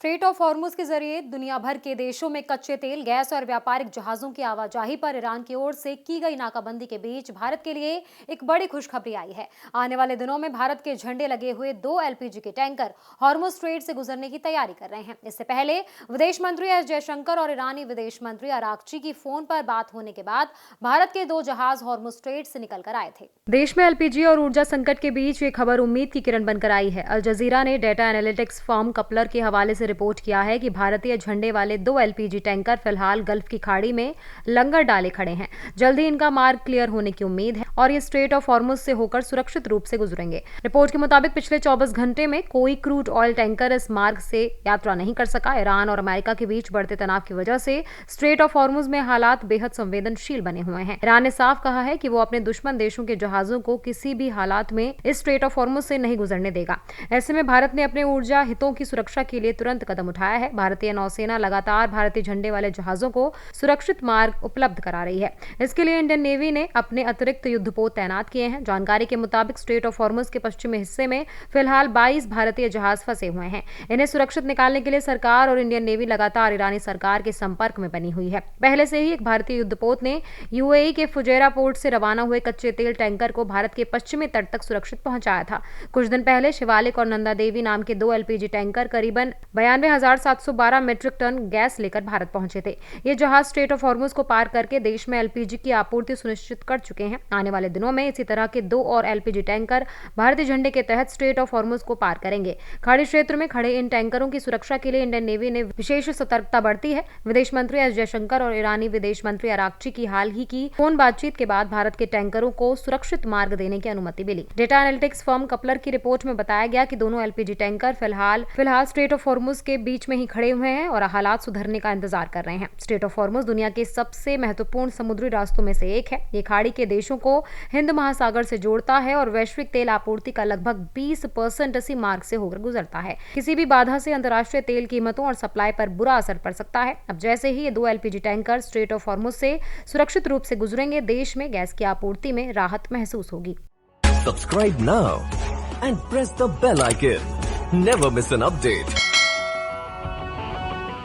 Straight of Hormuz के जरिए दुनिया भर के देशों में कच्चे तेल, गैस और व्यापारिक जहाजों की आवाजाही पर ईरान की ओर से की गई नाकाबंदी के बीच भारत के लिए एक बड़ी खुशखबरी आई है। आने वाले दिनों में भारत के झंडे लगे हुए 2 एलपीजी के टैंकर हॉर्मुज स्ट्रेट से गुजरने की तैयारी कर रहे हैं। इससे पहले विदेश मंत्री एस जयशंकर और ईरानी विदेश मंत्री अरागची की फोन पर बात होने के बाद भारत के 2 जहाज हॉर्मुज स्ट्रेट से निकल कर आए थे। देश में एलपीजी और ऊर्जा संकट के बीच ये खबर उम्मीद की किरण बनकर आई है। अल जजीरा ने डेटा एनालिटिक्स फर्म कपलर के हवाले से रिपोर्ट किया है कि भारतीय झंडे वाले 2 एलपीजी टैंकर फिलहाल गल्फ की खाड़ी में लंगर डाले खड़े हैं। जल्दी इनका मार्ग क्लियर होने की उम्मीद है और ये स्ट्रेट ऑफ हॉर्मुज से होकर सुरक्षित रूप से गुजरेंगे। रिपोर्ट के मुताबिक पिछले 24 घंटे में कोई क्रूड ऑयल टैंकर इस मार्ग से यात्रा नहीं कर सका। ईरान और अमेरिका के बीच बढ़ते तनाव की वजह से स्ट्रेट ऑफ हॉर्मुज में हालात बेहद संवेदनशील बने हुए हैं। ईरान ने साफ कहा है कि वो अपने दुश्मन देशों के जहाजों को किसी भी हालात में इस स्ट्रेट ऑफ हॉर्मुज से नहीं गुजरने देगा। ऐसे में भारत ने अपने ऊर्जा हितों की सुरक्षा के लिए तुरंत कदम उठाया है। भारतीय नौसेना लगातार भारतीय झंडे वाले जहाजों को सुरक्षित मार्ग उपलब्ध करा रही है। इसके लिए इंडियन नेवी ने अपने अतिरिक्त युद्धपोत तैनात किए हैं। जानकारी के मुताबिक स्ट्रेट ऑफ हॉर्मुज के पश्चिमी हिस्से में फिलहाल 22 भारतीय जहाज फंसे हुए हैं। इन्हें सुरक्षित निकालने के लिए सरकार और इंडियन नेवी लगातार ईरानी सरकार के संपर्क में बनी हुई है। पहले से ही एक भारतीय युद्धपोत ने यूएई के फुजैरा पोर्ट से रवाना हुए कच्चे तेल टैंकर को भारत के पश्चिमी तट तक सुरक्षित पहुंचाया था। कुछ दिन पहले शिवालिक और नंदा देवी नाम के 2 एलपीजी टैंकर करीबन 92,712 मीट्रिक टन गैस लेकर भारत पहुंचे थे। ये जहाज स्ट्रेट ऑफ हॉर्मुज को पार करके देश में एलपीजी की आपूर्ति सुनिश्चित कर चुके हैं। आने वाले दिनों में इसी तरह के 2 और एलपीजी टैंकर भारतीय झंडे के तहत स्ट्रेट ऑफ हॉर्मुज को पार करेंगे। खाड़ी क्षेत्र में खड़े इन टैंकरों की सुरक्षा के लिए इंडियन नेवी ने विशेष सतर्कता बरती है। विदेश मंत्री एस जयशंकर और ईरानी विदेश मंत्री अरागची की हाल ही की फोन बातचीत के बाद भारत के टैंकरों को सुरक्षित मार्ग देने की अनुमति मिली। डेटा एनालिटिक्स फर्म कपलर की रिपोर्ट में बताया गया कि दोनों एलपीजी टैंकर फिलहाल स्ट्रेट ऑफ हॉर्मुज के बीच में ही खड़े हुए हैं और हालात सुधरने का इंतजार कर रहे हैं। स्ट्रेट ऑफ हॉर्मुज दुनिया के सबसे महत्वपूर्ण समुद्री रास्तों में से एक है। ये खाड़ी के देशों को हिंद महासागर से जोड़ता है और वैश्विक तेल आपूर्ति का लगभग 20% इसी मार्ग से होकर गुजरता है। किसी भी बाधा से अंतर्राष्ट्रीय तेल कीमतों और सप्लाई पर बुरा असर पड़ सकता है। अब जैसे ही ये 2 LPG tanker straight of Hormuz से सुरक्षित रूप से गुजरेंगे, देश में गैस की आपूर्ति में राहत महसूस होगी। Subscribe now and press the bell icon. Never miss an update.